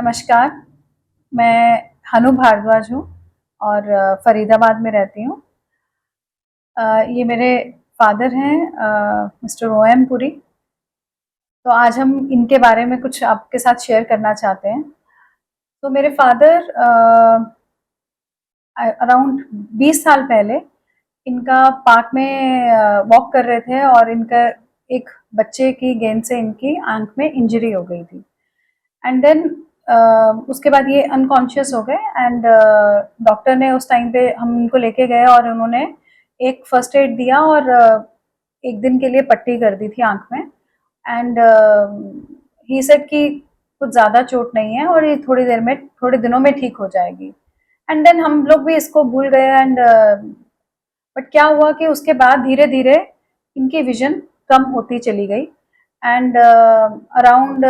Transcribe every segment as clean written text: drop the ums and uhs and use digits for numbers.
नमस्कार, मैं हनु भारद्वाज हूँ और फरीदाबाद में रहती हूँ। ये मेरे फादर हैं मिस्टर ओ.एम. पुरी। तो आज हम इनके बारे में कुछ आपके साथ शेयर करना चाहते हैं। तो मेरे फादर अराउंड 20 साल पहले इनका पार्क में वॉक कर रहे थे और इनका एक बच्चे की गेंद से इनकी आंख में इंजरी हो गई थी। एंड देन उसके बाद ये अनकॉन्शियस हो गए एंड डॉक्टर ने उस टाइम पे हम इनको लेके गए और उन्होंने एक फर्स्ट एड दिया और एक दिन के लिए पट्टी कर दी थी आंख में। एंड ही सेड कि कुछ ज़्यादा चोट नहीं है और ये थोड़े दिनों में ठीक हो जाएगी। एंड देन हम लोग भी इसको भूल गए एंड बट क्या हुआ कि उसके बाद धीरे धीरे इनकी विजन कम होती चली गई and around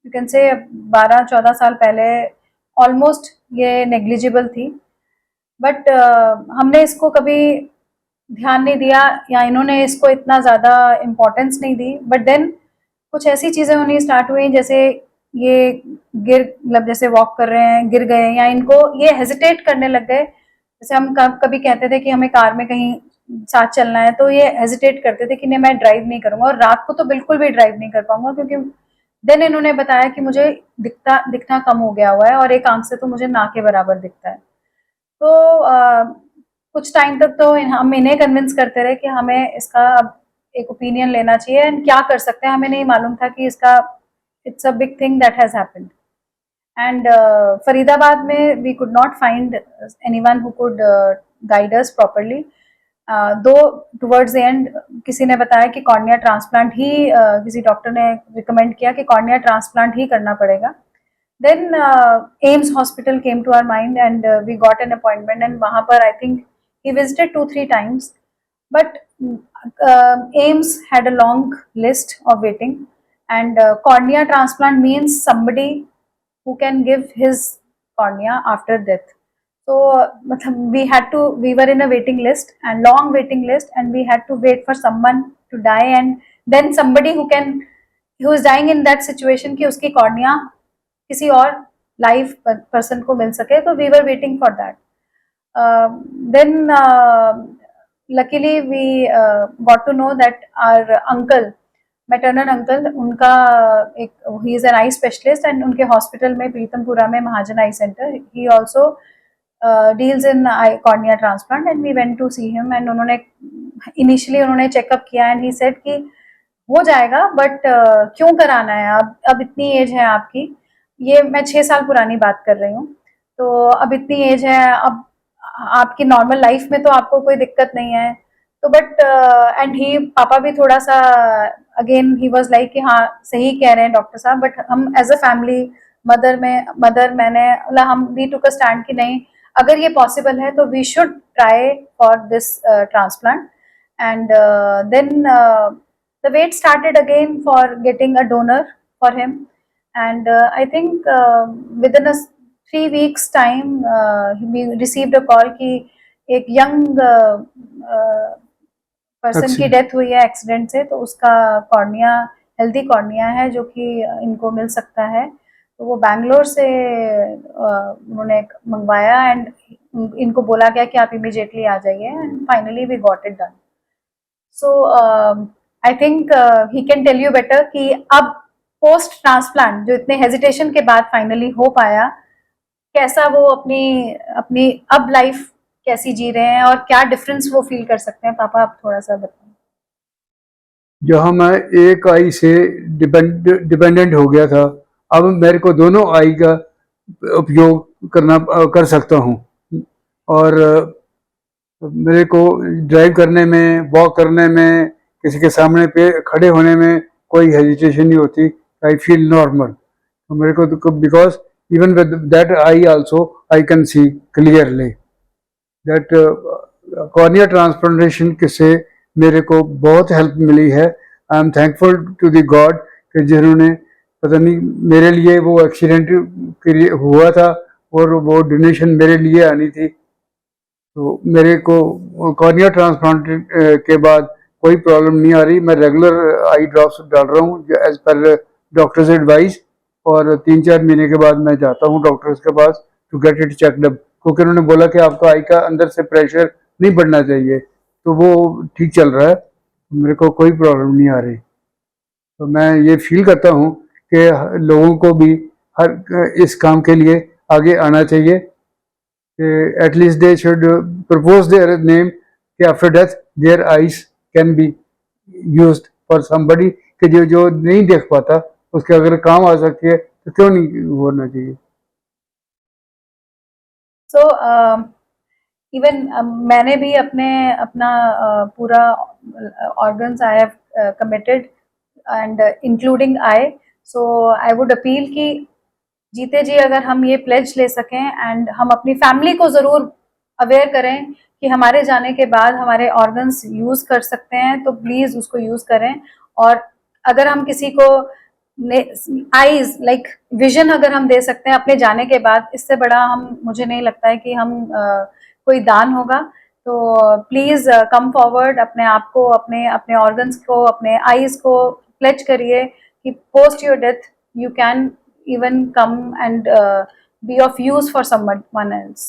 you can say 12-14 साल पहले ऑलमोस्ट ये नेग्लिजिबल थी। बट हमने इसको कभी ध्यान नहीं दिया या इन्होंने इसको इतना ज़्यादा इम्पोर्टेंस नहीं दी। बट देन कुछ ऐसी चीज़ें होनी स्टार्ट हुई जैसे ये मतलब जैसे वॉक कर रहे हैं गिर गए या इनको ये हेजिटेट करने लग गए। जैसे हम कभी कहते थे कि हमें कार में कहीं साथ चलना है तो ये हेजिटेट करते थे कि नहीं मैं ड्राइव नहीं करूँगा और रात को तो बिल्कुल भी ड्राइव नहीं कर पाऊँगा क्योंकि देन इन्होंने बताया कि मुझे दिखना कम हो गया हुआ है और एक आंख से तो मुझे ना के बराबर दिखता है। तो कुछ टाइम तक तो हम इन्हें कन्विंस करते रहे कि हमें इसका अब एक ओपिनियन लेना चाहिए एंड क्या कर सकते हैं। हमें नहीं मालूम था कि इसका it's a big thing that has happened and Faridabad में we could not find anyone who could guide us properly. Though towards the end किसी ने बताया कि कॉर्निया ट्रांसप्लांट ही किसी डॉक्टर ने रिकमेंड किया कि कॉर्निया ट्रांसप्लांट ही करना पड़ेगा। Then AIMS hospital came to our mind and we got an appointment and वहाँ पर I think he visited 2-3 times but AIMS had a long list of waiting and cornea transplant means somebody who can give his cornea after death. So we were in a waiting list and long waiting list and we had to wait for someone to die and then somebody who is dying in that situation कि उसकी cornea किसी और live person को मिल सके। तो we were waiting for that. Then luckily we got to know that our uncle maternal uncle उनका एक ही is an eye specialist and उनके हॉस्पिटल में प्रीतमपुरा में महाजन आई सेंटर ही also deals in eye cornea transplant and we went to see him and initially उन्होंने checkup किया and he said कि हो जाएगा बट क्यों कराना है अब इतनी एज है आपकी। ये मैं 6 साल पुरानी बात कर रही हूँ। तो अब इतनी एज है अब आपकी नॉर्मल लाइफ में तो आपको कोई दिक्कत नहीं है। तो बट एंड ही पापा भी थोड़ा सा अगेन ही वाज लाइक कि हाँ सही कह रहे हैं डॉक्टर साहब बट हम एज अ फैमिली हम वी टुक अ स्टैंड कि नहीं अगर ये पॉसिबल है तो we should try for this transplant and then the wait started again for getting a donor for him and I think within a 3 weeks time we received a call कि एक young person की death हुई है accident से तो उसका cornea healthy cornea है जो कि इनको मिल सकता है। तो वो बैंगलोर से उन्होंने मंगवाया एंड इनको बोला गया कि आप इमीडिएटली आ जाइए and finally we got it done. So I think he can tell you better कि अब पोस्ट ट्रांसप्लांट जो इतने हेजिटेशन के बाद फाइनली हो पाया कैसा वो अपनी अब लाइफ कैसी जी रहे हैं और क्या डिफरेंस वो फील कर सकते हैं। पापा आप थोड़ा सा बताएं। जहाँ मैं एक आई से डिपेंडेंट हो गया था अब मेरे को दोनों आई का उपयोग कर सकता हूँ और मेरे को ड्राइव करने में वॉक करने में किसी के सामने पे खड़े होने में कोई हेजिटेशन नहीं होती। I feel normal. तो मेरे को because even with that I also I can see clearly that cornea transplantation से मेरे को बहुत हेल्प मिली है। I am thankful to the God कि जिन्होंने पता नहीं मेरे लिए वो एक्सीडेंट हुआ था और वो डोनेशन मेरे लिए आनी थी। तो मेरे को कॉर्निया ट्रांसप्लांट के बाद कोई प्रॉब्लम नहीं आ रही। मैं रेगुलर आई ड्रॉप्स डाल रहा हूँ एज पर डॉक्टर्स एडवाइस और 3-4 महीने के बाद मैं जाता हूँ डॉक्टर्स के पास to get it checked up, क्योंकि उन्होंने बोला कि आपका आई का अंदर से प्रेशर नहीं बढ़ना चाहिए, तो वो ठीक चल रहा है, मेरे को कोई प्रॉब्लम नहीं आ रही। तो मैं ये फील करता हूँ कि लोगों को भी हर इस काम के लिए आगे आना चाहिए, at least they should propose their name कि after death their eyes can be used for somebody, कि जो जो नहीं देख पाता उसके अगर काम आ सकती है तो क्यों नहीं होना चाहिए। सो इवन मैंने भी अपना पूरा organs I have committed and including I, so I would appeal कि जीते जी अगर हम ये प्लेज ले सकें एंड हम अपनी फैमिली को ज़रूर अवेयर करें कि हमारे जाने के बाद हमारे ऑर्गन्स यूज़ कर सकते हैं, तो प्लीज़ उसको यूज़ करें। और अगर हम किसी को आईज लाइक विजन अगर हम दे सकते हैं अपने जाने के बाद, इससे बड़ा हम मुझे नहीं लगता है कि हम कोई दान होगा। तो प्लीज़ कम फॉरवर्ड, अपने आप को, अपने अपने ऑर्गन्स को, अपने आईज को प्लेज करिए कि post your death you can even come and be of use for someone else.